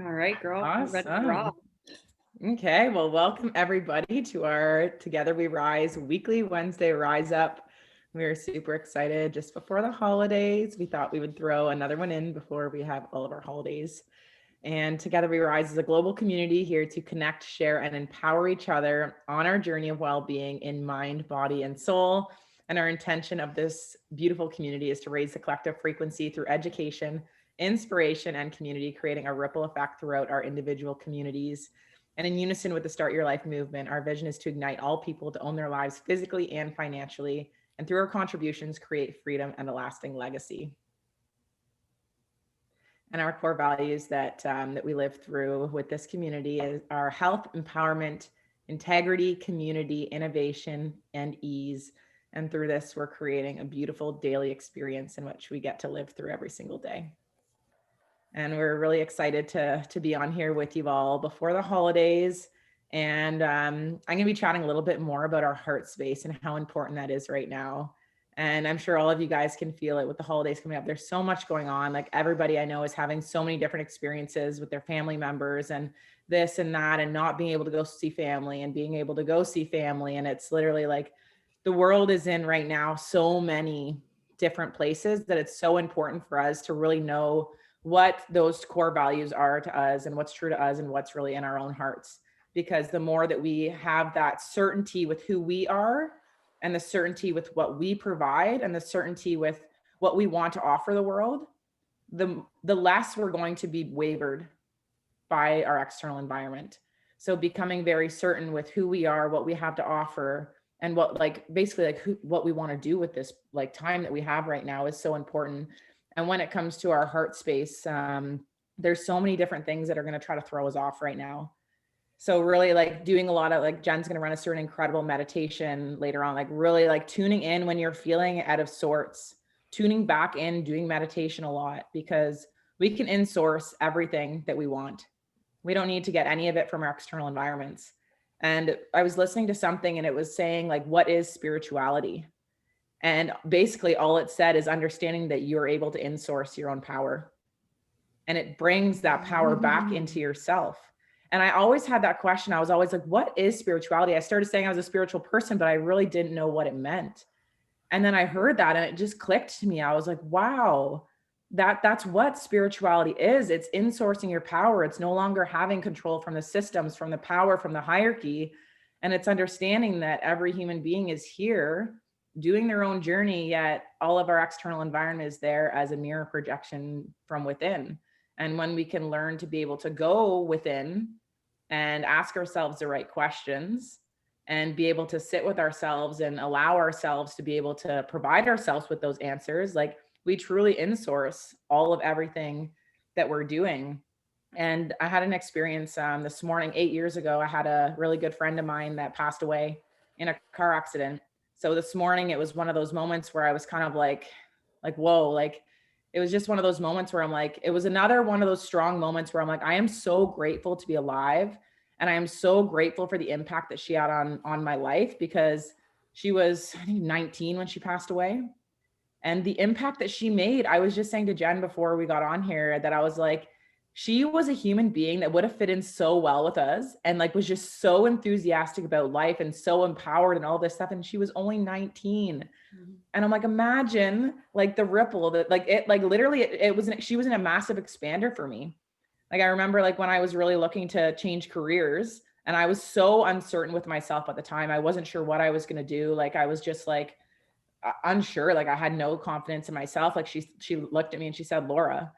All right, girl. I'm ready to Awesome. rock. Okay, well, welcome everybody to our Together We Rise weekly Wednesday Rise Up. We're super excited just before the holidays. We thought we would throw another one in before we have all of our holidays. And Together We Rise is a global community here to connect, share, and empower each other on our journey of well being in mind, body, and soul. And our intention of this beautiful community is to raise the collective frequency through education, inspiration, and community, creating a ripple effect throughout our individual communities. And in unison with the Start Your Life movement, our vision is to ignite all people to own their lives physically and financially, and through our contributions, create freedom and a lasting legacy. And our core values that we live through with this community is our health, empowerment, integrity, community, innovation, and ease. And through this, we're creating a beautiful daily experience in which we get to live through every single day. And we're really excited to be on here with you all before the holidays. And I'm going to be chatting a little bit more about our heart space and how important that is right now. And I'm sure all of you guys can feel it with the holidays coming up. There's so much going on. Like everybody I know is having so many different experiences with their family members and this and that, and not being able to go see family and being able to go see family. And it's literally like the world is in right now so many different places that it's so important for us to really know what those core values are to us and what's true to us and what's really in our own hearts. Because the more that we have that certainty with who we are and the certainty with what we provide and the certainty with what we want to offer the world, the less we're going to be wavered by our external environment. So becoming very certain with who we are, what we have to offer, and what like basically like what we want to do with this like time that we have right now is so important. And when it comes to our heart space, there's so many different things that are going to try to throw us off right now. So really like doing a lot of like Jen's going to run us through an incredible meditation later on, like really like tuning in when you're feeling out of sorts, tuning back in, doing meditation a lot because we can in-source everything that we want. We don't need to get any of it from our external environments. And I was listening to something and it was saying like, what is spirituality? And basically all it said is understanding that you're able to in-source your own power. And it brings that power back into yourself. And I always had that question. I was always like, what is spirituality? I started saying I was a spiritual person, but I really didn't know what it meant. And then I heard that and it just clicked to me. I was like, wow, that's what spirituality is. It's insourcing your power. It's no longer having control from the systems, from the power, from the hierarchy. And it's understanding that every human being is here doing their own journey, yet all of our external environment is there as a mirror projection from within. And when we can learn to be able to go within and ask ourselves the right questions and be able to sit with ourselves and allow ourselves to be able to provide ourselves with those answers, like we truly insource all of everything that we're doing. And I had an experience this morning, 8 years ago. I had a really good friend of mine that passed away in a car accident. So this morning, it was one of those moments where I was kind of like, whoa, like it was just one of those moments where I'm like, it was another one of those strong moments where I'm like, I am so grateful to be alive. And I am so grateful for the impact that she had on my life because she was, I think, 19 when she passed away. And the impact that she made, I was just saying to Jen before we got on here that I was like, she was a human being that would have fit in so well with us and like was just so enthusiastic about life and so empowered and all this stuff. And she was only 19. And I'm like, imagine like the ripple that like it, like literally it was, she was in a massive expander for me. Like I remember like when I was really looking to change careers and I was so uncertain with myself at the time. I wasn't sure what I was going to do. Like I was just like unsure. Like I had no confidence in myself. Like she looked at me and she said, Laura,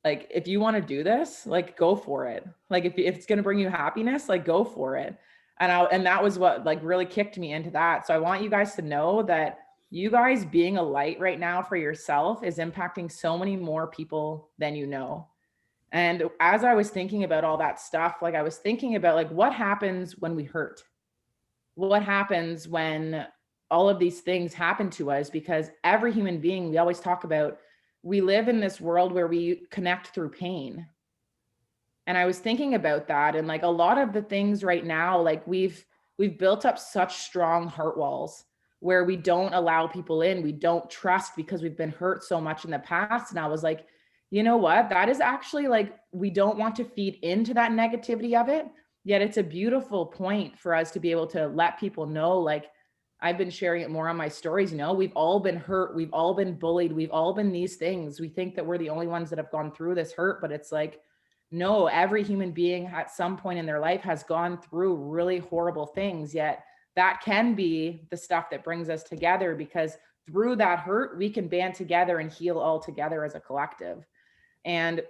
like if you want to do this, like go for it. Like if it's going to bring you happiness, like go for it. And that was what like really kicked me into that. So I want you guys to know that you guys being a light right now for yourself is impacting so many more people than you know. And as I was thinking about all that stuff, like I was thinking about like what happens when we hurt? What happens when all of these things happen to us? Because every human being, we always talk about, we live in this world where we connect through pain. And I was thinking about that and like a lot of the things right now, like we've built up such strong heart walls where we don't allow people in, we don't trust because we've been hurt so much in the past. And I was like, You know what? That is actually like, we don't want to feed into that negativity of it. Yet it's a beautiful point for us to be able to let people know, like, I've been sharing it more on my stories. We've all been hurt. We've all been bullied. We've all been these things. We think that we're the only ones that have gone through this hurt, but it's like, no, every human being at some point in their life has gone through really horrible things. Yet that can be the stuff that brings us together, because through that hurt, we can band together and heal all together as a collective. And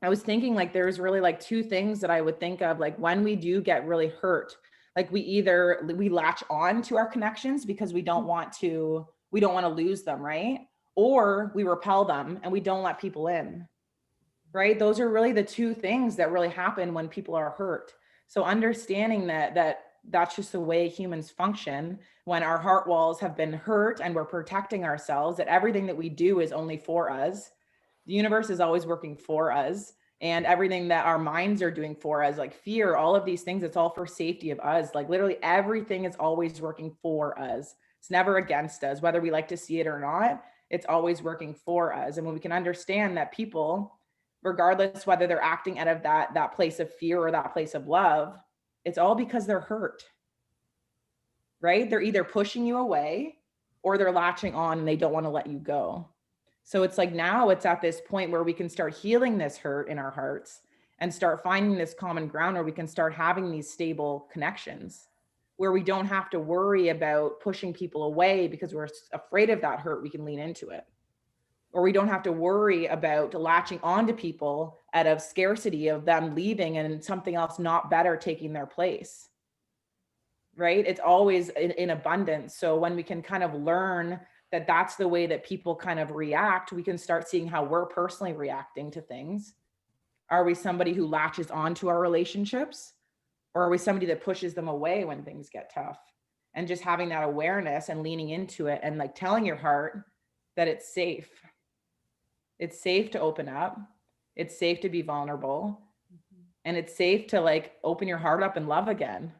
I was thinking, like, there's really like two things that I would think of, like, when we do get really hurt, like we latch on to our connections because we don't want to lose them, right? Or we repel them and we don't let people in, right? Those are really the two things that really happen when people are hurt. So understanding that that's just the way humans function when our heart walls have been hurt and we're protecting ourselves, that everything that we do is only for us. The universe is always working for us, and everything that our minds are doing for us, like fear, all of these things, it's all for safety of us. Like literally everything is always working for us. It's never against us, whether we like to see it or not. It's always working for us. And when we can understand that people, regardless whether they're acting out of that place of fear or that place of love, it's all because they're hurt, right? They're either pushing you away or they're latching on and they don't want to let you go. So it's like, now it's at this point where we can start healing this hurt in our hearts and start finding this common ground where we can start having these stable connections, where we don't have to worry about pushing people away because we're afraid of that hurt. We can lean into it. Or we don't have to worry about latching onto people out of scarcity of them leaving and something else not better taking their place, right? It's always in abundance. So when we can kind of learn that that's the way that people kind of react, we can start seeing how we're personally reacting to things. Are we somebody who latches onto our relationships, or are we somebody that pushes them away when things get tough? And just having that awareness and leaning into it and like telling your heart that it's safe. It's safe to open up. It's safe to be vulnerable. And it's safe to like open your heart up and love again.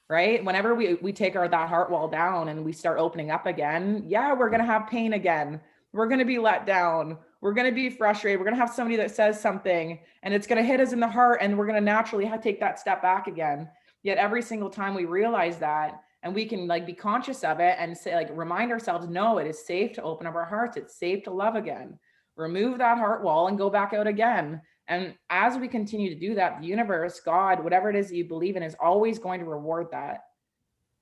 Right? Whenever we take that heart wall down and we start opening up again, yeah, we're going to have pain again. We're going to be let down. We're going to be frustrated. We're going to have somebody that says something and it's going to hit us in the heart, and we're going to naturally take that step back again. Yet every single time we realize that, and we can like be conscious of it and say, like, remind ourselves, no, it is safe to open up our hearts. It's safe to love again. Remove that heart wall and go back out again. And as we continue to do that, the universe, God, whatever it is that you believe in, is always going to reward that.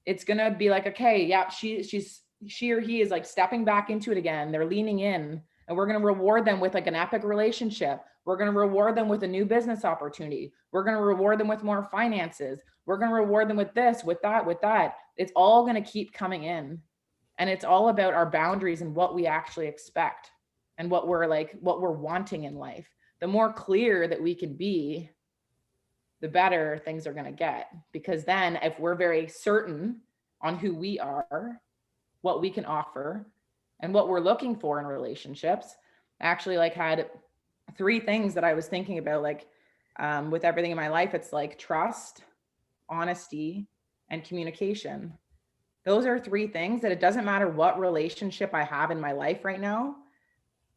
It's going to be like, okay, yeah, she or he is like stepping back into it again. They're leaning in, and we're going to reward them with like an epic relationship. We're going to reward them with a new business opportunity. We're going to reward them with more finances. We're going to reward them with this, with that, with that. It's all going to keep coming in. And it's all about our boundaries and what we actually expect and what we're wanting in life. The more clear that we can be, the better things are going to get. Because then if we're very certain on who we are, what we can offer, and what we're looking for in relationships, I actually like had 3 things that I was thinking about, like with everything in my life. It's like trust, honesty, and communication. Those are 3 things that it doesn't matter what relationship I have in my life right now.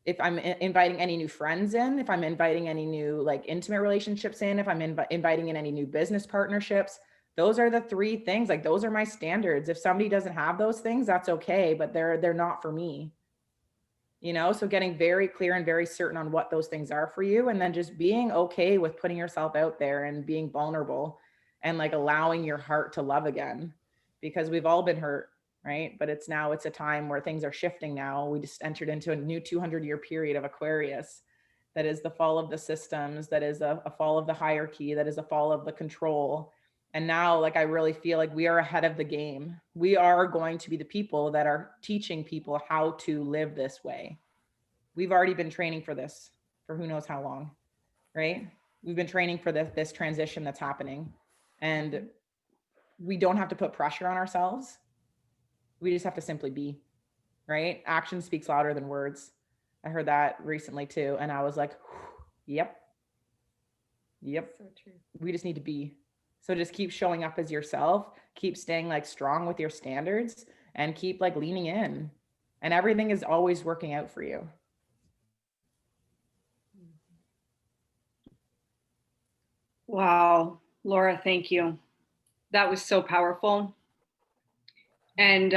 If I'm inviting any new friends in, if I'm inviting any new like intimate relationships in, if I'm inviting in any new business partnerships, those are the 3 things. Like, those are my standards. If somebody doesn't have those things, that's okay, but they're not for me. So getting very clear and very certain on what those things are for you, and then just being okay with putting yourself out there and being vulnerable and like allowing your heart to love again, because we've all been hurt. Right? But it's a time where things are shifting now. We just entered into a new 200-year period of Aquarius. That is the fall of the systems. That is a fall of the hierarchy. That is a fall of the control. And now, like, I really feel like we are ahead of the game. We are going to be the people that are teaching people how to live this way. We've already been training for this for who knows how long, right? We've been training for this transition that's happening. And we don't have to put pressure on ourselves. We just have to simply be, right? Action speaks louder than words. I heard that recently too. And I was like, yep. So true. We just need to be. So just keep showing up as yourself, keep staying like strong with your standards, and keep like leaning in, and everything is always working out for you. Wow, Laura, thank you. That was so powerful. And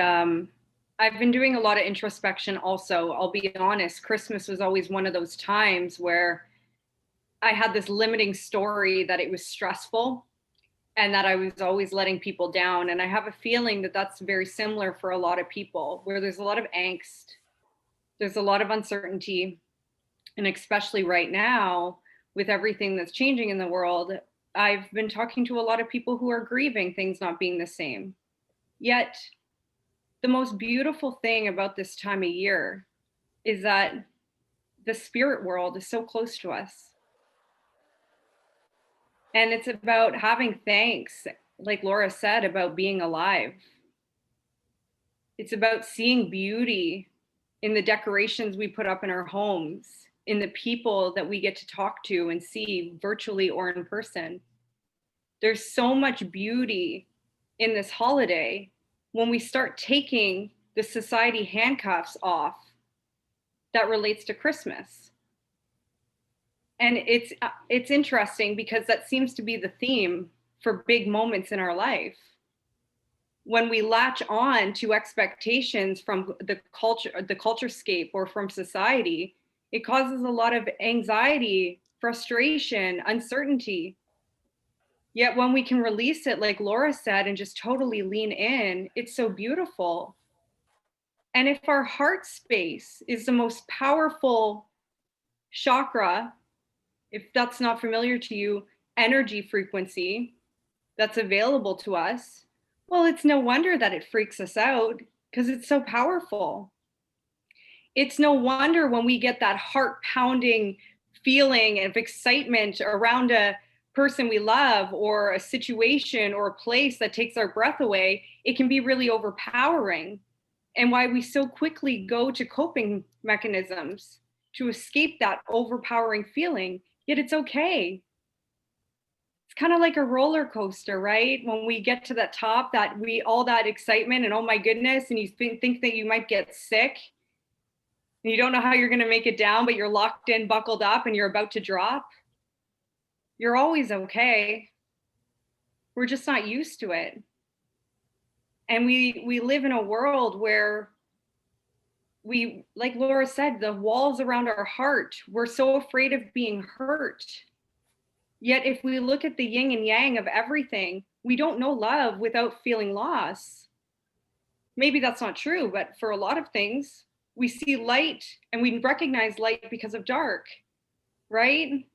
I've been doing a lot of introspection also. I'll be honest, Christmas was always one of those times where I had this limiting story that it was stressful and that I was always letting people down. And I have a feeling that that's very similar for a lot of people, where there's a lot of angst, there's a lot of uncertainty. And especially right now, with everything that's changing in the world, I've been talking to a lot of people who are grieving things not being the same. Yet, the most beautiful thing about this time of year is that the spirit world is so close to us. And it's about having thanks, like Laura said, about being alive. It's about seeing beauty in the decorations we put up in our homes, in the people that we get to talk to and see virtually or in person. There's so much beauty in this holiday when we start taking the society handcuffs off that relates to Christmas. And it's interesting because that seems to be the theme for big moments in our life. When we latch on to expectations from the culturescape or from society, it causes a lot of anxiety, frustration, uncertainty. Yet when we can release it, like Laura said, and just totally lean in, it's so beautiful. And if our heart space is the most powerful chakra, if that's not familiar to you, energy frequency that's available to us, well, it's no wonder that it freaks us out because it's so powerful. It's no wonder when we get that heart pounding feeling of excitement around a person we love or a situation or a place that takes our breath away, it can be really overpowering. And why we so quickly go to coping mechanisms to escape that overpowering feeling, yet it's okay. It's kind of like a roller coaster, right? When we get to the top, that we all that excitement and oh my goodness, and you think that you might get sick, and you don't know how you're going to make it down, but you're locked in, buckled up, and you're about to drop. You're always okay. We're just not used to it. And we live in a world where we, like Laura said, the walls around our heart, we're so afraid of being hurt. Yet if we look at the yin and yang of everything, we don't know love without feeling loss. Maybe that's not true, but for a lot of things, we see light and we recognize light because of dark, right?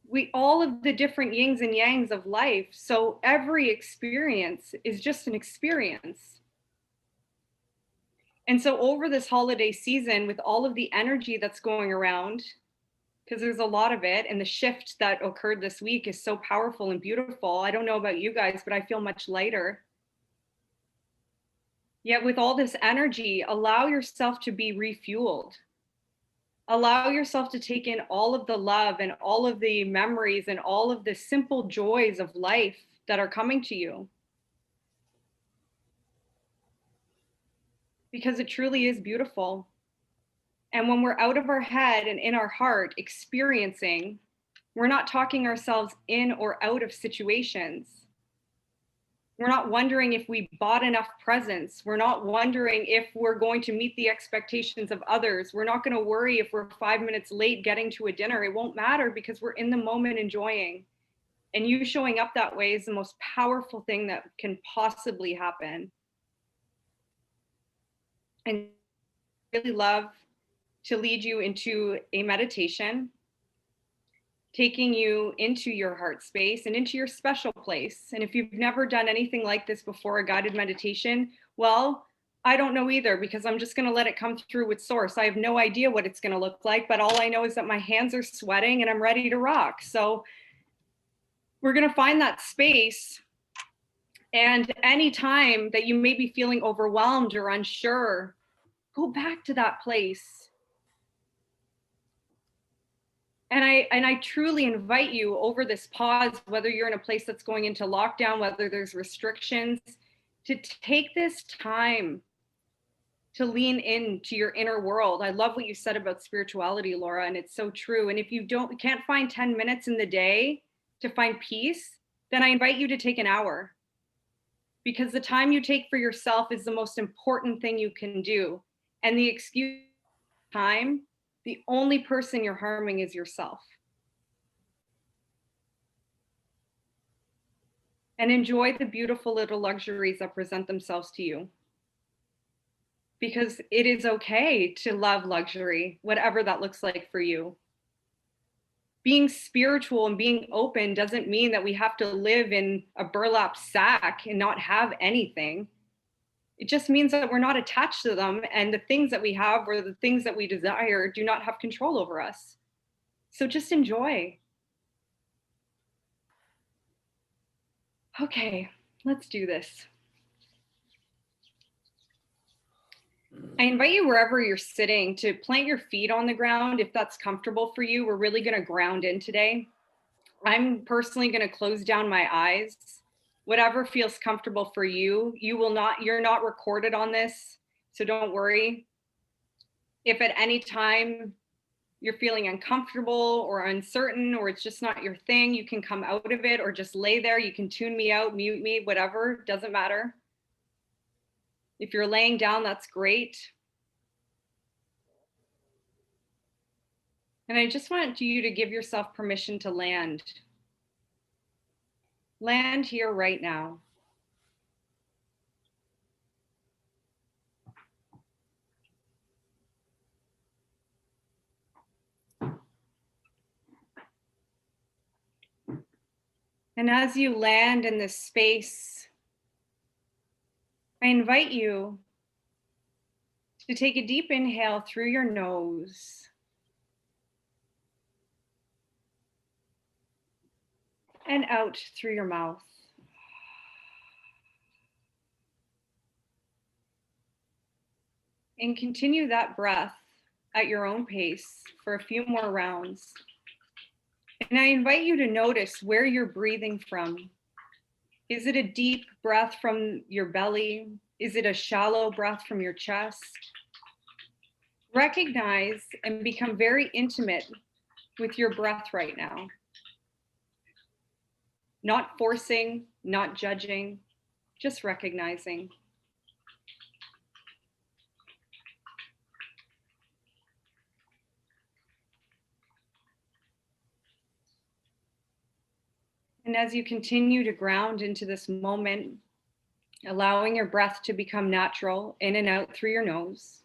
We all of the different yins and yangs of life. So every experience is just an experience. And so over this holiday season, with all of the energy that's going around, because there's a lot of it, and the shift that occurred this week is so powerful and beautiful. I don't know about you guys, but I feel much lighter. Yet with all this energy, allow yourself to be refueled. Allow yourself to take in all of the love and all of the memories and all of the simple joys of life that are coming to you. Because it truly is beautiful. And when we're out of our head and in our heart experiencing, we're not talking ourselves in or out of situations. We're not wondering if we bought enough presents. We're not wondering if we're going to meet the expectations of others. We're not going to worry if we're 5 minutes late getting to a dinner. It won't matter because we're in the moment enjoying. And you showing up that way is the most powerful thing that can possibly happen. And I really love to lead you into a meditation, taking you into your heart space and into your special place. And if you've never done anything like this before, a guided meditation, well, I don't know either because I'm just going to let it come through with source. I have no idea what it's going to look like, but all I know is that my hands are sweating and I'm ready to rock. So we're going to find that space. And anytime that you may be feeling overwhelmed or unsure, go back to that place. And I truly invite you over this pause, whether you're in a place that's going into lockdown, whether there's restrictions, to take this time to lean into your inner world. I love what you said about spirituality, Laura, and it's so true. And if you can't find 10 minutes in the day, to find peace, then I invite you to take an hour, because the time you take for yourself is the most important thing you can do. And the excuse time, the only person you're harming is yourself. And enjoy the beautiful little luxuries that present themselves to you. Because it is okay to love luxury, whatever that looks like for you. Being spiritual and being open doesn't mean that we have to live in a burlap sack and not have anything. It just means that we're not attached to them, and the things that we have or the things that we desire do not have control over us. So just enjoy. Okay, let's do this. I invite you, wherever you're sitting, to plant your feet on the ground if that's comfortable for you. We're really going to ground in today. I'm personally going to close down my eyes. Whatever feels comfortable for you. You're not recorded on this, so don't worry. If at any time you're feeling uncomfortable or uncertain, or it's just not your thing, you can come out of it or just lay there. You can tune me out, mute me, whatever, doesn't matter. If you're laying down, that's great. And I just want you to give yourself permission to land. Land here right now. And as you land in this space, I invite you to take a deep inhale through your nose and out through your mouth. And continue that breath at your own pace for a few more rounds. And I invite you to notice where you're breathing from. Is it a deep breath from your belly? Is it a shallow breath from your chest? Recognize and become very intimate with your breath right now. Not forcing, not judging, just recognizing. And as you continue to ground into this moment, allowing your breath to become natural in and out through your nose.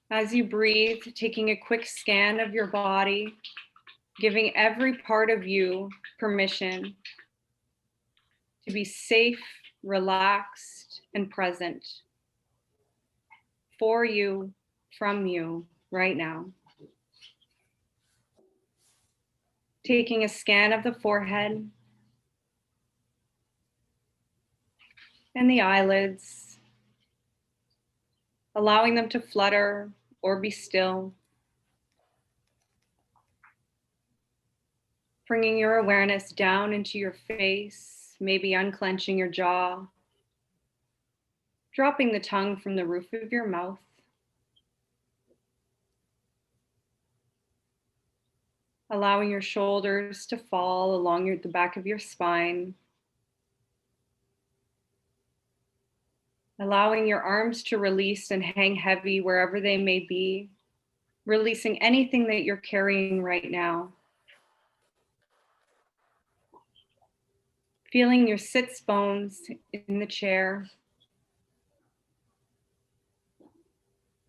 As you breathe, taking a quick scan of your body, giving every part of you permission to be safe, relaxed, and present for you, from you, right now. Taking a scan of the forehead and the eyelids, allowing them to flutter or be still. Bringing your awareness down into your face, maybe unclenching your jaw, dropping the tongue from the roof of your mouth. Allowing your shoulders to fall along the back of your spine. Allowing your arms to release and hang heavy wherever they may be. Releasing anything that you're carrying right now. Feeling your sits bones in the chair.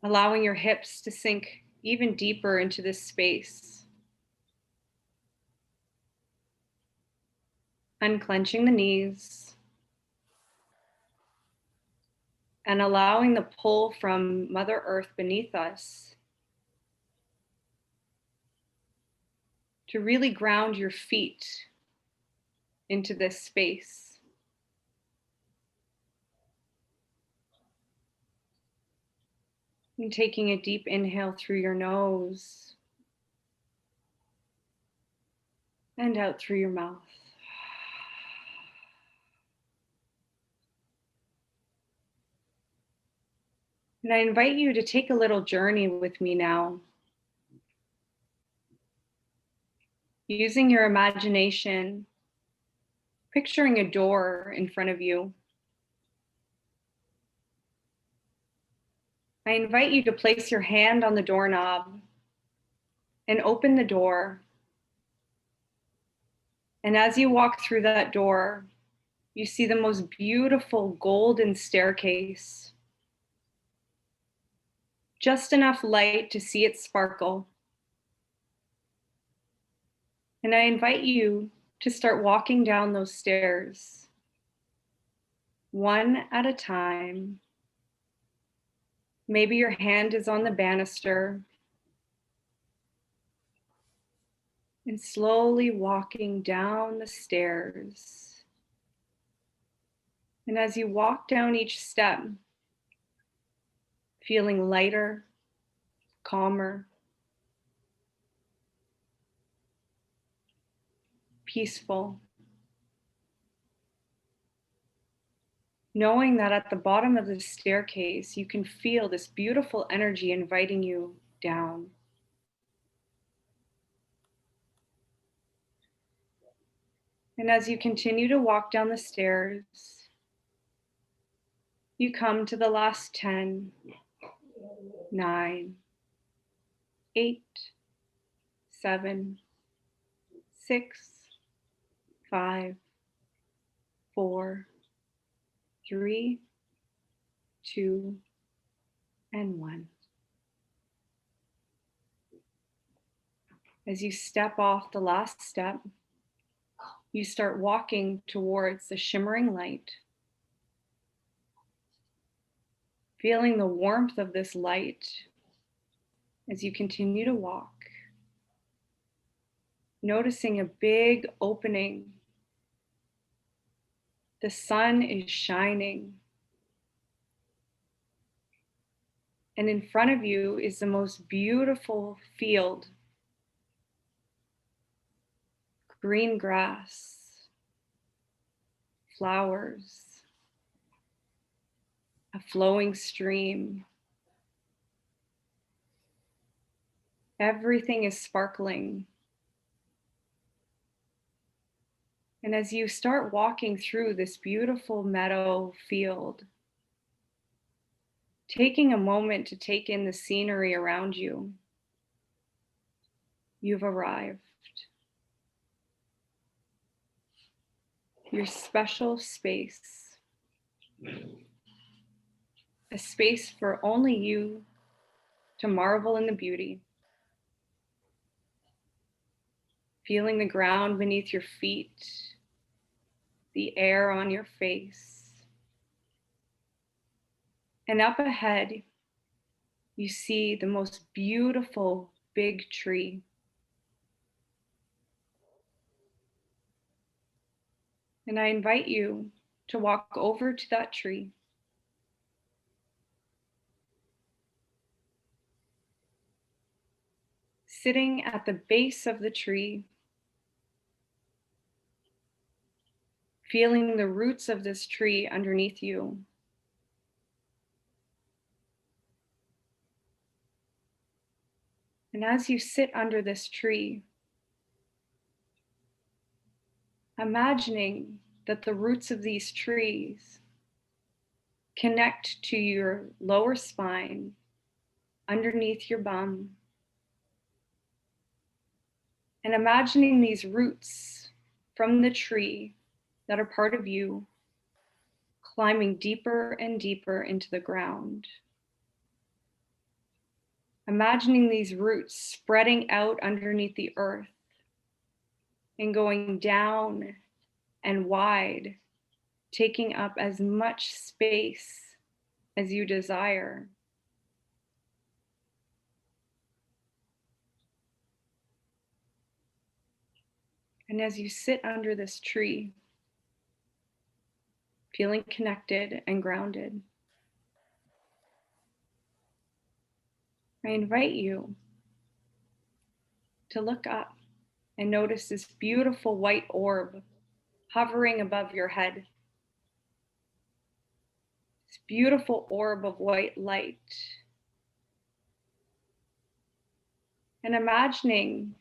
Allowing your hips to sink even deeper into this space. Unclenching the knees. And allowing the pull from Mother Earth beneath us to really ground your feet into this space. And taking a deep inhale through your nose and out through your mouth. And I invite you to take a little journey with me now. Using your imagination, picturing a door in front of you. I invite you to place your hand on the doorknob and open the door. And as you walk through that door, you see the most beautiful golden staircase. Just enough light to see it sparkle. And I invite you to start walking down those stairs, one at a time. Maybe your hand is on the banister, and slowly walking down the stairs. And as you walk down each step, feeling lighter, calmer, peaceful, knowing that at the bottom of the staircase, you can feel this beautiful energy inviting you down. And as you continue to walk down the stairs, you come to the last 10, 9, 8, 7, 6, 5, 4, 3, 2, and 1. As you step off the last step, you start walking towards the shimmering light, feeling the warmth of this light as you continue to walk, noticing a big opening. The sun is shining, and in front of you is the most beautiful field. Green grass, flowers, a flowing stream. Everything is sparkling. And as you start walking through this beautiful meadow field, taking a moment to take in the scenery around you, you've arrived. Your special space, a space for only you to marvel in the beauty, feeling the ground beneath your feet, the air on your face. And up ahead, you see the most beautiful big tree. And I invite you to walk over to that tree. Sitting at the base of the tree, feeling the roots of this tree underneath you. And as you sit under this tree, imagining that the roots of these trees connect to your lower spine, underneath your bum, and imagining these roots from the tree that are part of you climbing deeper and deeper into the ground. Imagining these roots spreading out underneath the earth and going down and wide, taking up as much space as you desire. And as you sit under this tree, feeling connected and grounded, I invite you to look up and notice this beautiful white orb hovering above your head. This beautiful orb of white light. And imagining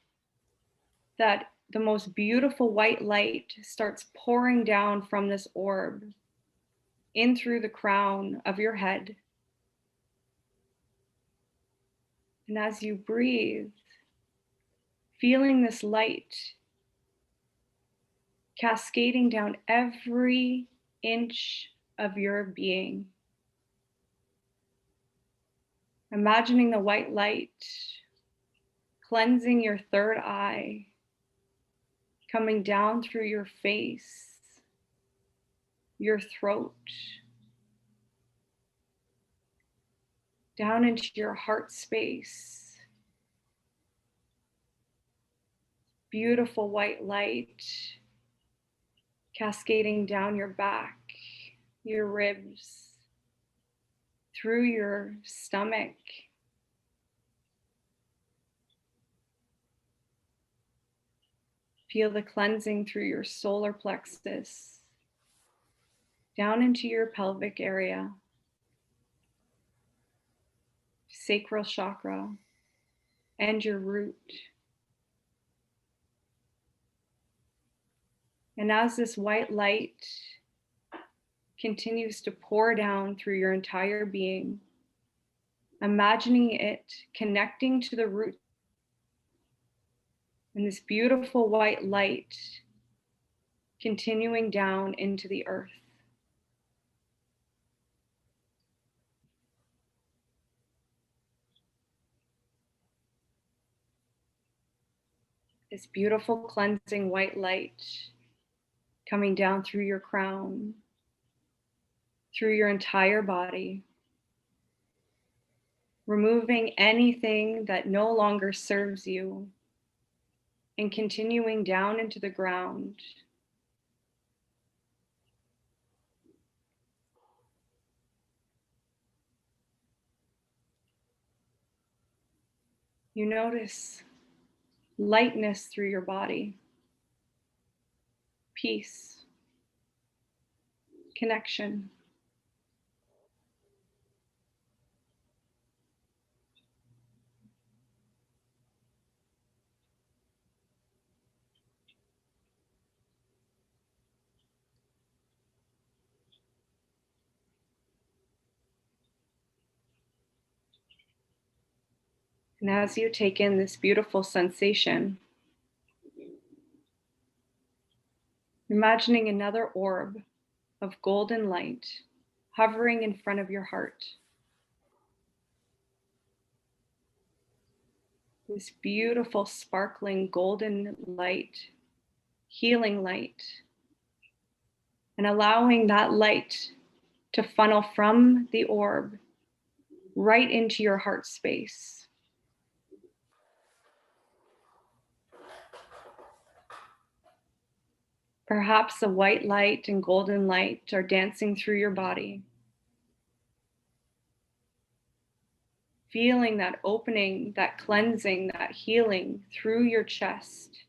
that the most beautiful white light starts pouring down from this orb in through the crown of your head. And as you breathe, feeling this light cascading down every inch of your being. Imagining the white light cleansing your third eye, coming down through your face, your throat, down into your heart space. Beautiful white light cascading down your back, your ribs, through your stomach, feel the cleansing through your solar plexus, down into your pelvic area, sacral chakra, and your root. And as this white light continues to pour down through your entire being, imagining it connecting to the root, and this beautiful white light continuing down into the earth. This beautiful cleansing white light coming down through your crown, through your entire body, removing anything that no longer serves you, and continuing down into the ground. You notice lightness through your body, peace, connection. And as you take in this beautiful sensation, imagining another orb of golden light hovering in front of your heart. This beautiful, sparkling golden light, healing light, and allowing that light to funnel from the orb right into your heart space. Perhaps the white light and golden light are dancing through your body. Feeling that opening, that cleansing, that healing through your chest.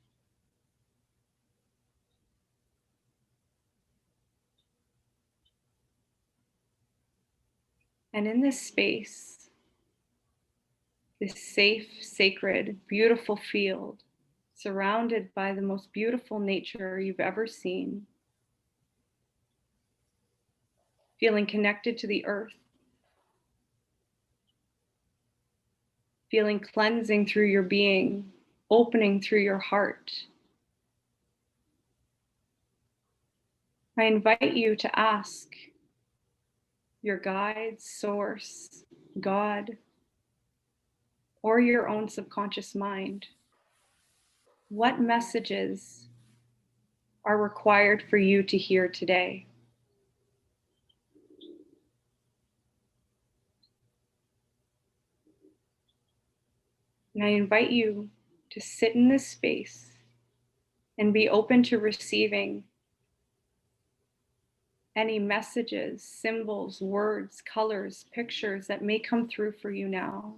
And in this space, this safe, sacred, beautiful field, surrounded by the most beautiful nature you've ever seen, feeling connected to the earth, feeling cleansing through your being, opening through your heart. I invite you to ask your guide, source, God, or your own subconscious mind, what messages are required for you to hear today? And I invite you to sit in this space and be open to receiving any messages, symbols, words, colors, pictures that may come through for you now.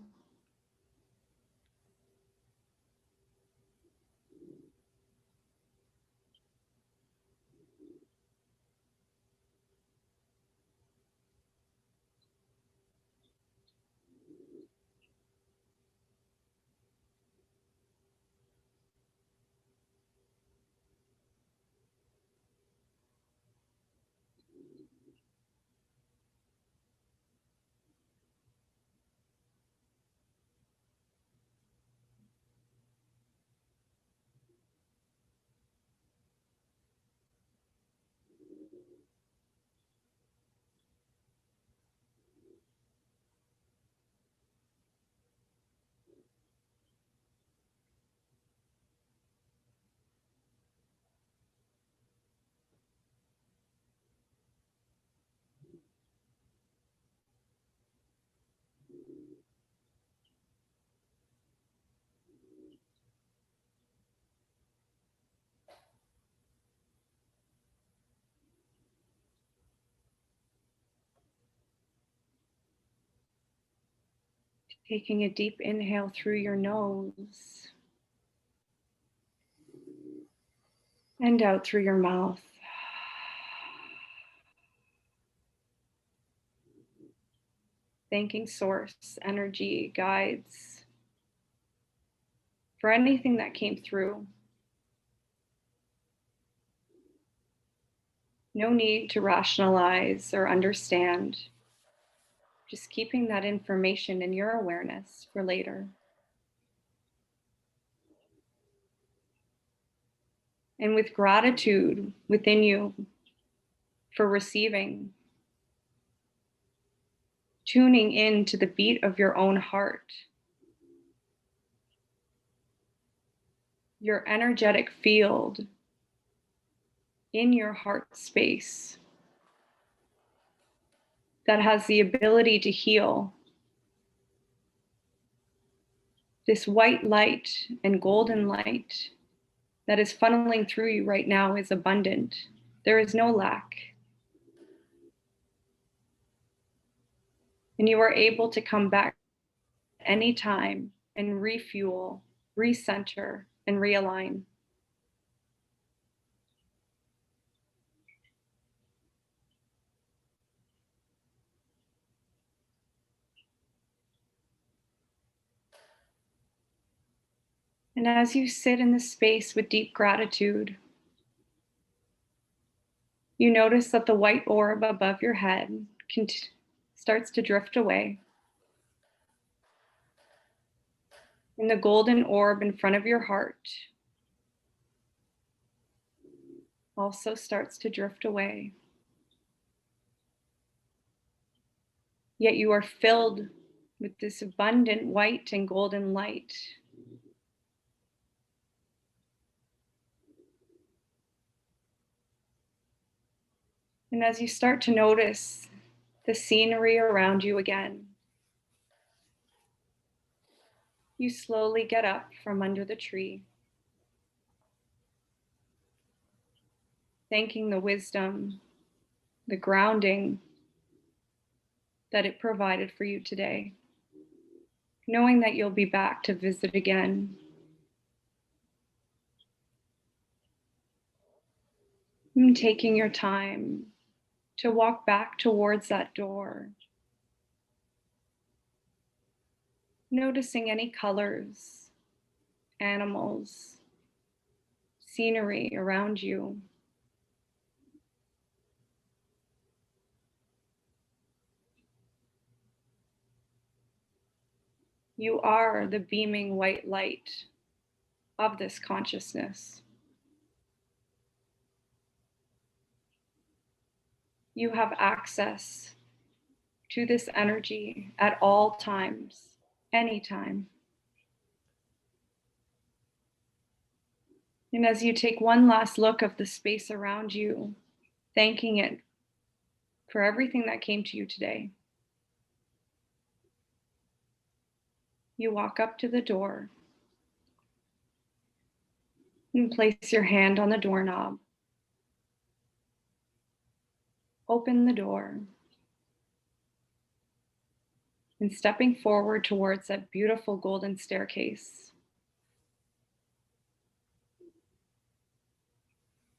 Taking a deep inhale through your nose and out through your mouth. Thanking source, energy, guides for anything that came through. No need to rationalize or understand. Just keeping that information in your awareness for later. And with gratitude within you for receiving, tuning in to the beat of your own heart, your energetic field in your heart space that has the ability to heal. This white light and golden light that is funneling through you right now is abundant. There is no lack. And you are able to come back anytime and refuel, recenter, and realign. And as you sit in this space with deep gratitude, you notice that the white orb above your head starts to drift away. And the golden orb in front of your heart also starts to drift away. Yet you are filled with this abundant white and golden light. And as you start to notice the scenery around you again, you slowly get up from under the tree, thanking the wisdom, the grounding that it provided for you today, knowing that you'll be back to visit again. And taking your time to walk back towards that door, noticing any colors, animals, scenery around you. You are the beaming white light of this consciousness. You have access to this energy at all times, anytime. And as you take one last look of the space around you, thanking it for everything that came to you today, you walk up to the door and place your hand on the doorknob. Open the door. And stepping forward towards that beautiful golden staircase.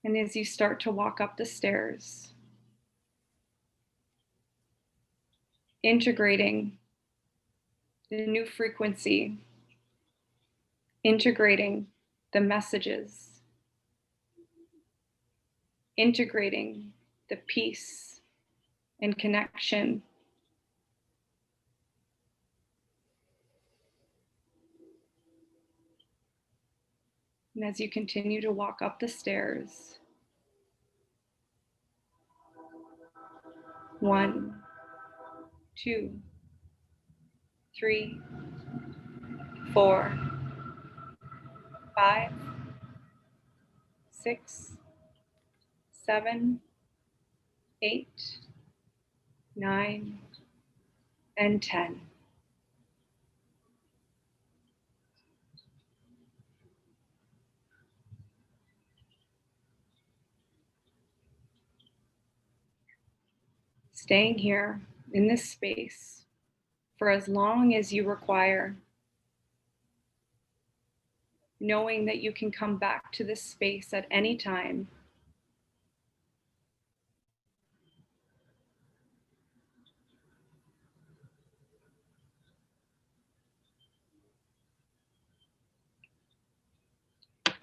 And as you start to walk up the stairs, integrating the new frequency, integrating the messages, integrating the peace and connection. And as you continue to walk up the stairs, 1, 2, 3, 4, 5, 6, 7, 8, 9, and 10. Staying here in this space for as long as you require, knowing that you can come back to this space at any time.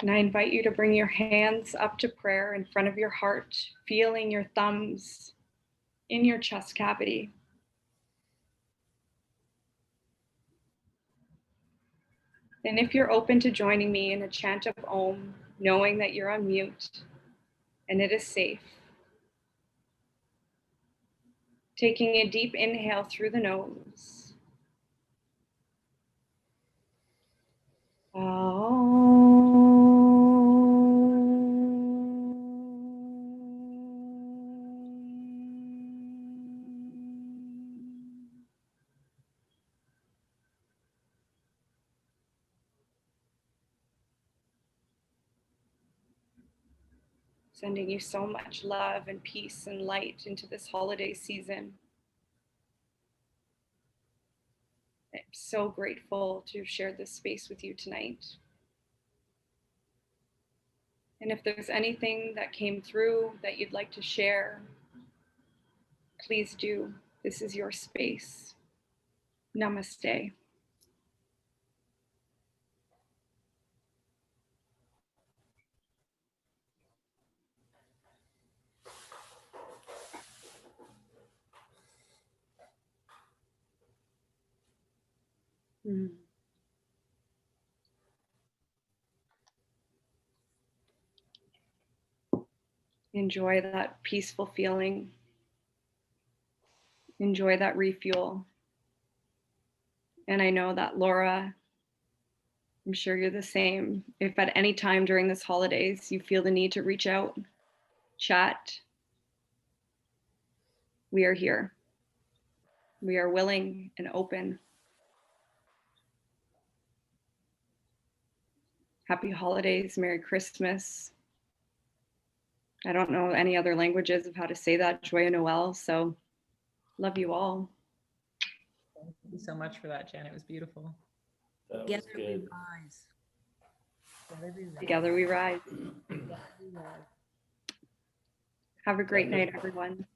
And I invite you to bring your hands up to prayer in front of your heart, feeling your thumbs in your chest cavity. And if you're open to joining me in a chant of Om, knowing that you're on mute and it is safe, taking a deep inhale through the nose. Sending you so much love and peace and light into this holiday season. I'm so grateful to have shared this space with you tonight. And if there's anything that came through that you'd like to share, please do. This is your space. Namaste. Mm. Enjoy that peaceful feeling. Enjoy that refuel. And I know that Laura, I'm sure you're the same. If at any time during this holidays you feel the need to reach out, chat, we are here. We are willing and open. Happy holidays, Merry Christmas. I don't know any other languages of how to say that, Joyeux Noel. So love you all. Thank you so much for that, Jen. It was beautiful. That was Together we good. rise. Together we rise. Together we rise. Have a great night, everyone.